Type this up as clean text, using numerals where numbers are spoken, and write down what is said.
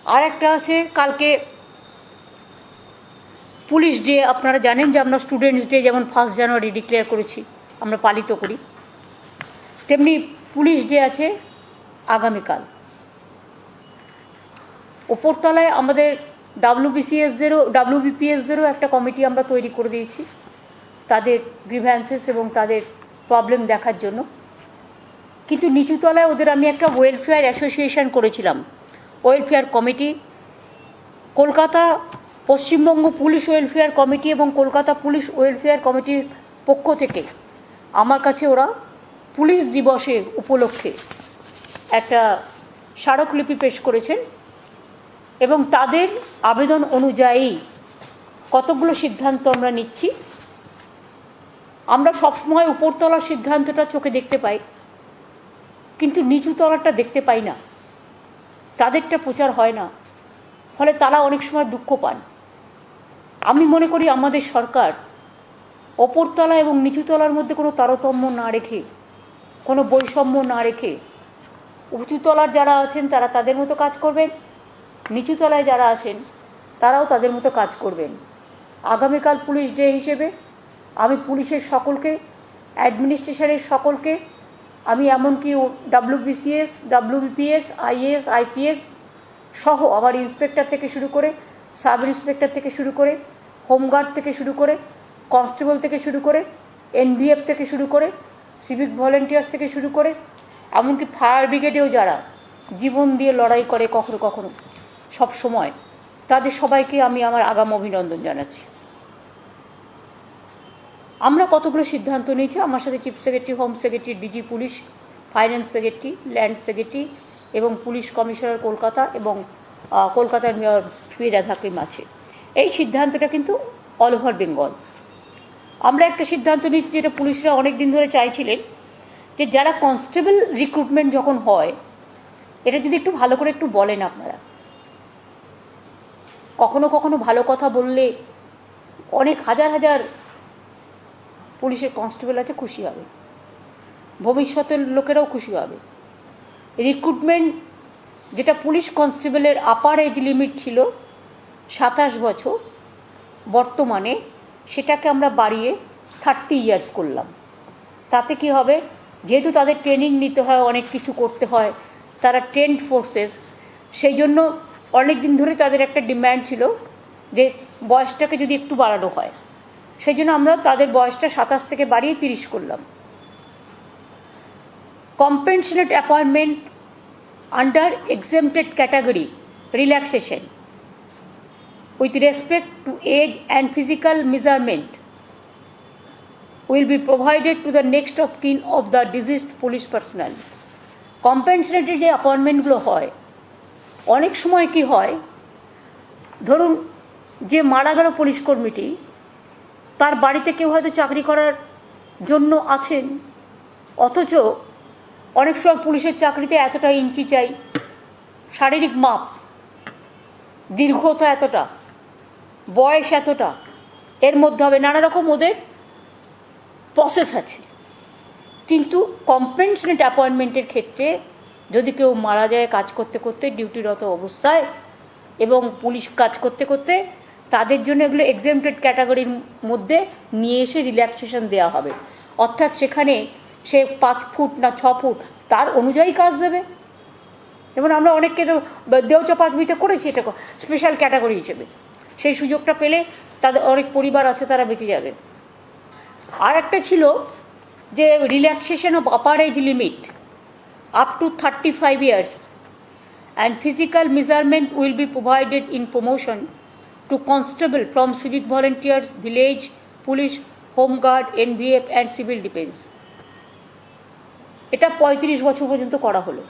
আর একটা আছে কালকে পুলিশ ডে। আপনারা জানেন যে আমরা স্টুডেন্টস ডে যেমন 1 জানুয়ারি ডিক্লেয়ার করেছি, আমরা পালিত করি, তেমনি পুলিশ ডে আছে আগামীকাল। ওপরতলায় আমাদের WBPSদেরও একটা কমিটি আমরা তৈরি করে দিয়েছি তাদের গ্রিভ্যান্সেস এবং তাদের প্রবলেম দেখার জন্য। কিন্তু নিচুতলায় ওদের আমি একটা ওয়েলফেয়ার অ্যাসোসিয়েশন করেছিলাম, welfare committee. Kolkata Paschimbanga police welfare committee এবং কলকাতা পুলিশ ওয়েলফেয়ার কমিটির পক্ষ থেকে আমার কাছে ওরা পুলিশ দিবসের উপলক্ষে একটা স্মারকলিপি পেশ করেছেন এবং তাদের আবেদন অনুযায়ী কতগুলো সিদ্ধান্ত আমরা নিচ্ছি। আমরা সবসময় উপরতলার সিদ্ধান্তটা চোখে দেখতে পাই, কিন্তু নিচুতলাটা দেখতে পাই না, তাদেরটা প্রচার হয় না, ফলে তারা অনেক সময় দুঃখ পান। আমি মনে করি আমাদের সরকার ওপরতলা এবং নিচুতলার মধ্যে কোনো তারতম্য না রেখে, কোনো বৈষম্য না রেখে, উঁচুতলার যারা আছেন তারা তাদের মতো কাজ করবেন, নিচুতলায় যারা আছেন তারাও তাদের মতো কাজ করবেন। আগামীকাল পুলিশ ডে হিসেবে আমি পুলিশের সকলকে, অ্যাডমিনিস্ট্রেশনের সকলকে, আমি এমনকি WBPS, IAS, IPS সহ আমার ইন্সপেক্টর থেকে শুরু করে, সাব ইন্সপেক্টর থেকে শুরু করে, হোমগার্ড থেকে শুরু করে, কনস্টেবল থেকে শুরু করে, NBF থেকে শুরু করে, সিভিক ভলেন্টিয়ার্স থেকে শুরু করে, এমনকি ফায়ার ব্রিগেডেও যারা জীবন দিয়ে লড়াই করে কখনো কখনো সব সময়, তাদের সবাইকে আমি আমার আগাম অভিনন্দন জানাচ্ছি। আমরা কতগুলো সিদ্ধান্ত নিয়েছি, আমার সাথে chief secretary, home secretary, DG police, finance secretary, land secretary এবং পুলিশ কমিশনার কলকাতা এবং কলকাতার মেয়র ফিরাদ হাকিম আছে। এই সিদ্ধান্তটা কিন্তু অল ওভার বেঙ্গল। আমরা একটা সিদ্ধান্ত নিয়েছি যেটা পুলিশরা অনেক দিন ধরে চাইছিলেন, যে যারা কনস্টেবল রিক্রুটমেন্ট যখন হয়, এটা যদি একটু ভালো করে একটু বলেন আপনারা। কখনো কখনো ভালো কথা বললে অনেক হাজার হাজার পুলিশের কনস্টেবল আছে, খুশি হবে, ভবিষ্যতের লোকেরাও খুশি হবে। রিক্রুটমেন্ট যেটা পুলিশ কনস্টেবলের আপার এজ লিমিট ছিল 27 বছর, বর্তমানে সেটাকে আমরা বাড়িয়ে 30 ইয়ার্স করলাম। তাতে কি হবে, যেহেতু তাদের ট্রেনিং নিতে হয়, অনেক কিছু করতে হয়, তারা ট্রেন্ড ফোর্সেস, সেই জন্য অনেক দিন ধরে তাদের একটা ডিম্যান্ড ছিল যে বয়সটাকে যদি একটু বাড়ানো হয়, সেই জন্য আমরা তাদের বয়সটা 27 থেকে বাড়িয়ে 30 করলাম। Compassionate appointment under exempted category relaxation with respect to age and physical measurement will be provided to the next of kin of the deceased police personnel. Compensated যে অ্যাপয়েন্টমেন্টগুলো হয়, অনেক সময় কি হয়, ধরুন যে মারা গেল পুলিশ কর্মীটি, তার বাড়িতে কেউ হয়তো চাকরি করার জন্য আছেন, অথচ অনেক সময় পুলিশের চাকরিতে এতটা ইঞ্চি চাই, শারীরিক মাপ, দীর্ঘতা এতটা, বয়স এতটা, এর মধ্যে হবে নানা রকম ওদের প্রসেস আছে। কিন্তু কম্পেনসেটেড অ্যাপয়েন্টমেন্টের ক্ষেত্রে যদি কেউ মারা যায় কাজ করতে করতে, ডিউটিরত অবস্থায়, এবং পুলিশ কাজ করতে করতে, তাদের জন্য এগুলো এক্সেম্পটেড ক্যাটাগরির মধ্যে নিয়ে এসে রিল্যাক্সেশন দেওয়া হবে। অর্থাৎ সেখানে সে 5 ফুট না 6 ফুট তার অনুযায়ী কাজ দেবে। যেমন আমরা অনেককে তো দেওচাপাচবিতে করেছি এটা স্পেশাল ক্যাটাগরি হিসেবে, সেই সুযোগটা পেলে তাদের অনেক পরিবার আছে তারা বেঁচে যাবে। আর একটা ছিল যে relaxation of upper age limit up to 35 years and physical measurement will be provided in promotion to constable from civic volunteers, village police, home guard, NBF and civil defence. এটা 35 বছর পর্যন্ত করা হলো।